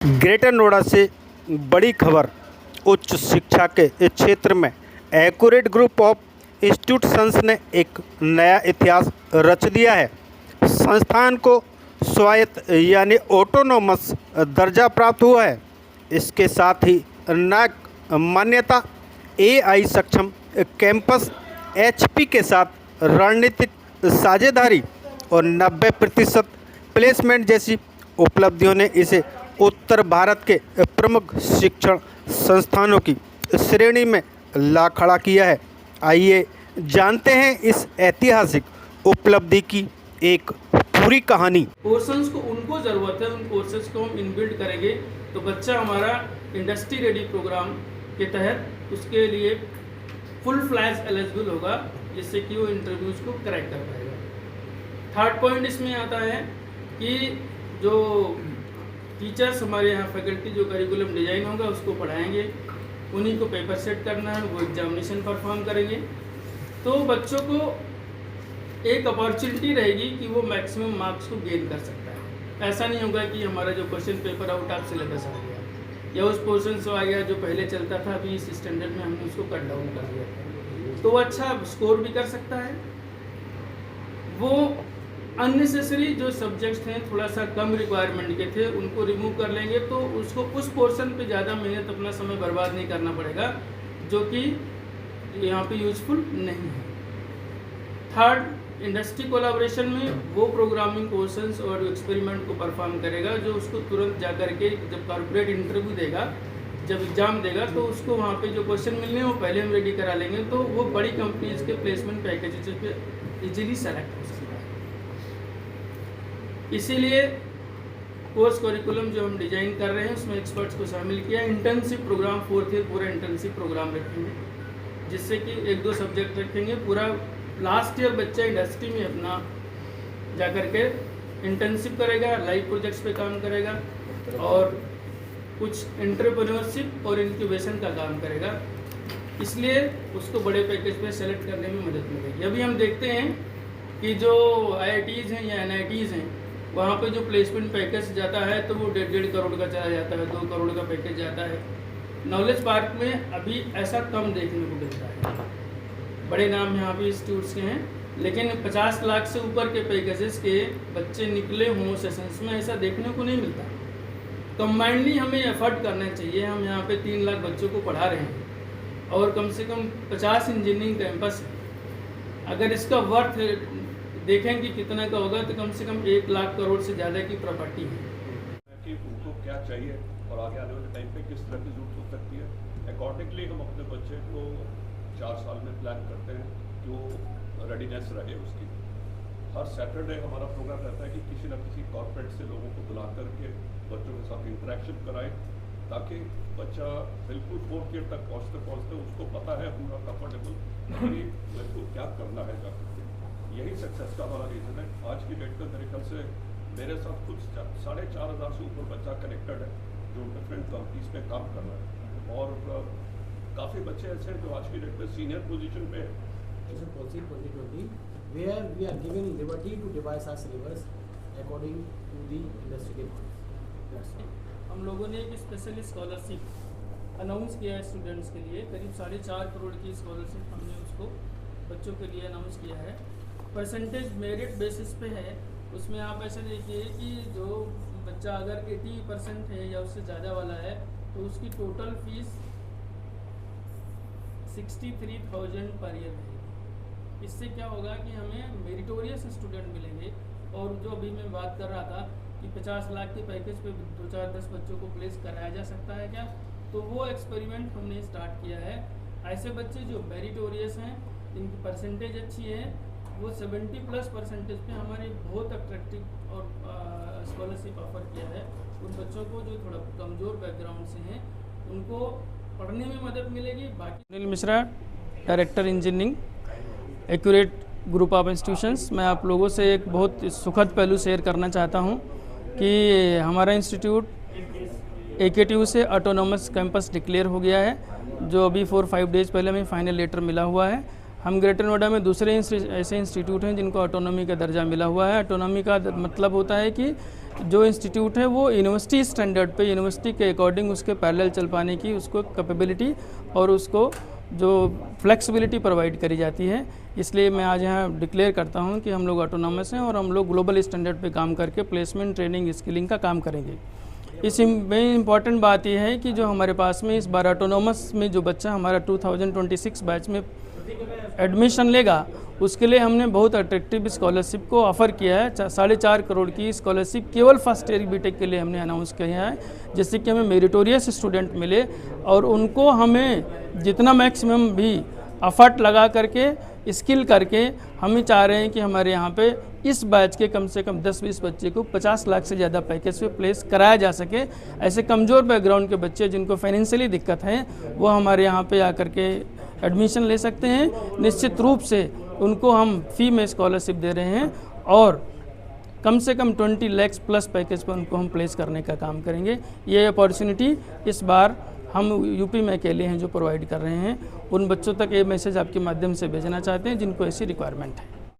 Greater Noida से बड़ी खबर। उच्च शिक्षा के क्षेत्र में एक्यूरेट ग्रुप ऑफ इंस्टीट्यूशंस ने एक नया इतिहास रच दिया है। संस्थान को स्वायत्त यानी ऑटोनोमस दर्जा प्राप्त हुआ है। इसके साथ ही नैक मान्यता एआई सक्षम कैंपस एचपी के साथ रणनीतिक साझेदारी और 90% प्लेसमेंट जैसी उपलब्धियों ने इसे उत्तर भारत के प्रमुख शिक्षण संस्थानों की श्रेणी में ला खड़ा किया है। आइए जानते हैं इस ऐतिहासिक उपलब्धि की एक पूरी कहानी। कोर्सेज को उनको ज़रूरत है, उन कोर्सेज को हम इनबिल्ड करेंगे तो बच्चा हमारा इंडस्ट्री रेडी प्रोग्राम के तहत उसके लिए फुल फ्लैश एलिजिबल होगा, जिससे कि वो इंटरव्यूज़ को क्रैक कर पाएगा। थर्ड पॉइंट इसमें आता है कि जो टीचर्स हमारे यहाँ फैकल्टी जो करिकुलम डिज़ाइन होगा उसको पढ़ाएंगे, उन्हीं को पेपर सेट करना है, वो एग्जामिनेशन परफॉर्म करेंगे। तो बच्चों को एक अपॉर्चुनिटी रहेगी कि वो मैक्सिमम मार्क्स को गेन कर सकता है। ऐसा नहीं होगा कि हमारा जो question paper out of syllabus आ गया या उस पोर्शन से आ गया जो पहले चलता था, अभी इस स्टैंडर्ड में हमने उसको कट डाउन कर दिया, तो वो अच्छा स्कोर भी कर सकता है। वो अननेसेसरी जो सब्जेक्ट्स थे, थोड़ा सा कम रिक्वायरमेंट के थे, उनको रिमूव कर लेंगे तो उसको उस पोर्शन पे ज़्यादा मेहनत अपना समय बर्बाद नहीं करना पड़ेगा, जो कि यहाँ पे यूजफुल नहीं है। थर्ड, इंडस्ट्री कोलैबोरेशन में वो प्रोग्रामिंग कोर्सेज और एक्सपेरिमेंट को परफॉर्म करेगा जो उसको तुरंत जा करके जब कॉर्पोरेट इंटरव्यू देगा, जब एग्ज़ाम देगा, तो उसको वहाँ पे जो क्वेश्चन मिलने हैं वो पहले हम रेडी करा लेंगे, तो वो बड़ी कंपनीज के प्लेसमेंट पैकेजेस पे इजीली सेलेक्ट हो सकता है। इसीलिए कोर्स करिकुलम जो हम डिजाइन कर रहे हैं उसमें एक्सपर्ट्स को शामिल किया। इंटर्नशिप प्रोग्राम 4th ईयर पूरा इंटर्नशिप प्रोग्राम रखेंगे, जिससे कि 1-2 सब्जेक्ट रखेंगे। पूरा लास्ट ईयर बच्चा इंडस्ट्री में अपना जा कर के इंटर्नशिप करेगा, लाइव प्रोजेक्ट्स पे काम करेगा और कुछ एंटरप्रेन्योरशिप और इंक्यूबेशन का काम करेगा। इसलिए उसको बड़े पैकेज पे सेलेक्ट करने में मदद मिलेगी। अभी हम देखते हैं कि जो IITs हैं या NITs हैं, वहाँ पे जो प्लेसमेंट पैकेज जाता है तो वो 1.5 करोड़ का चला जाता है, 2 करोड़ का पैकेज जाता है। नॉलेज पार्क में अभी ऐसा कम देखने को मिलता है। बड़े नाम यहाँ पे इंस्टीट्यूट्स के हैं, लेकिन 50 लाख से ऊपर के पैकेजेस के बच्चे निकले हों सेशंस में, ऐसा देखने को नहीं मिलता। कंबाइंडली हमें एफर्ट करना चाहिए। हम यहाँ पे 3 लाख बच्चों को पढ़ा रहे हैं और कम से कम 50 इंजीनियरिंग कैंपस है। अगर इसका वर्थ देखें कि कितना का होगा तो कम से कम 1 लाख करोड़ से ज़्यादा की प्रॉपर्टी है कि उनको क्या चाहिए और आगे आने वाले टाइम पे किस तरह की जरूरत हो सकती है। अकॉर्डिंगली हम अपने बच्चे को 4 साल में प्लान करते हैं कि वो रेडीनेस रहे उसकी। हर सैटरडे हमारा प्रोग्राम रहता है कि किसी न किसी कॉर्पोरेट से लोगों को बुला करके बच्चों के साथ इंटरेक्शन कराएं, ताकि बच्चा बिल्कुल 4th ईयर तक पहुँचते उसको पता है पूरा कंफर्टेबल कि मेरे को क्या करना है जाकर। यही सक्सेस का हमारा रीज़न है। आज की डेट में मेरे ख्याल से मेरे साथ कुछ 4,500 से ऊपर बच्चा कनेक्टेड है जो डिफरेंट कंपनीज पे काम कर रहा है, और काफ़ी बच्चे ऐसे हैं जो आज की डेट में सीनियर पोजीशन पे हैं। Policy 2020, where we are given liberty to devise our syllabus according to the industry demand. That's all. हम लोगों ने एक स्पेशल स्कॉलरशिप अनाउंस किया है स्टूडेंट्स के लिए। करीब 4.5 करोड़ की स्कॉलरशिप हमने उसको बच्चों के लिए अनाउंस किया है। परसेंटेज मेरिट बेसिस पे है। उसमें आप ऐसा देखिए कि जो बच्चा अगर 80% है या उससे ज़्यादा वाला है तो उसकी टोटल फीस 63,000 पर ईयर रहेगी। इससे क्या होगा कि हमें मेरिटोरियस स्टूडेंट मिलेंगे। और जो अभी मैं बात कर रहा था कि 50 लाख के पैकेज पे 2-4-10 बच्चों को प्लेस कराया जा सकता है क्या, तो वो एक्सपेरिमेंट हमने स्टार्ट किया है। ऐसे बच्चे जो मेरिटोरियस हैं, जिनकी परसेंटेज अच्छी है, वो 70+ % पे हमारे बहुत अट्रैक्टिव और स्कॉलरशिप ऑफर किया है। उन बच्चों को जो थोड़ा कमज़ोर बैकग्राउंड से हैं उनको पढ़ने में मदद मिलेगी। बाकी Sunil Mishra, director engineering, accurate group of institutions. मैं आप लोगों से एक बहुत सुखद पहलू शेयर करना चाहता हूं कि हमारा इंस्टीट्यूट AKTU से ऑटोनोमस कैंपस डिक्लेयर हो गया है, जो अभी 4-5 डेज़ पहले हमें फाइनल लेटर मिला हुआ है। हम ग्रेटर नोएडा में दूसरे ऐसे इंस्टीट्यूट हैं जिनको ऑटोनॉमी का दर्जा मिला हुआ है। ऑटोनॉमी का मतलब होता है कि जो इंस्टीट्यूट है वो यूनिवर्सिटी स्टैंडर्ड पे, यूनिवर्सिटी के अकॉर्डिंग उसके पैरेलल चल पाने की उसको कैपेबिलिटी और उसको जो फ्लेक्सिबिलिटी प्रोवाइड करी जाती है। इसलिए मैं आज यहाँ डिक्लेयर करता हूँ कि हम लोग ऑटोनॉमस हैं और हम लोग ग्लोबल स्टैंडर्ड पे काम करके प्लेसमेंट, ट्रेनिंग, स्किलिंग का काम करेंगे। इसमें इम्पॉर्टेंट बात यह है कि जो हमारे पास में इस बार ऑटोनॉमस में जो बच्चा हमारा 2026 बैच में एडमिशन लेगा, उसके लिए हमने बहुत अट्रैक्टिव स्कॉलरशिप को ऑफ़र किया है। 4.5 करोड़ की स्कॉलरशिप केवल फर्स्ट ईयर बीटेक के लिए हमने अनाउंस किया है, जिससे कि हमें मेरिटोरियस स्टूडेंट मिले और उनको हमें जितना मैक्सिमम भी एफर्ट लगा करके, स्किल करके, हम ही चाह रहे हैं कि हमारे यहाँ पे इस बैच के कम से कम 10-20 बच्चे को 50 लाख से ज़्यादा पैकेज पे प्लेस कराया जा सके। ऐसे कमज़ोर बैकग्राउंड के बच्चे जिनको फाइनेंशियली दिक्कत है वो हमारे यहाँ पे आकर के एडमिशन ले सकते हैं। निश्चित रूप से उनको हम फ़ी में स्कॉलरशिप दे रहे हैं और कम से कम 20 लाख प्लस पैकेज पर उनको हम प्लेस करने का काम करेंगे। ये अपॉर्चुनिटी इस बार हम यूपी में अकेले हैं जो प्रोवाइड कर रहे हैं। उन बच्चों तक ये मैसेज आपके माध्यम से भेजना चाहते हैं जिनको ऐसी रिक्वायरमेंट है।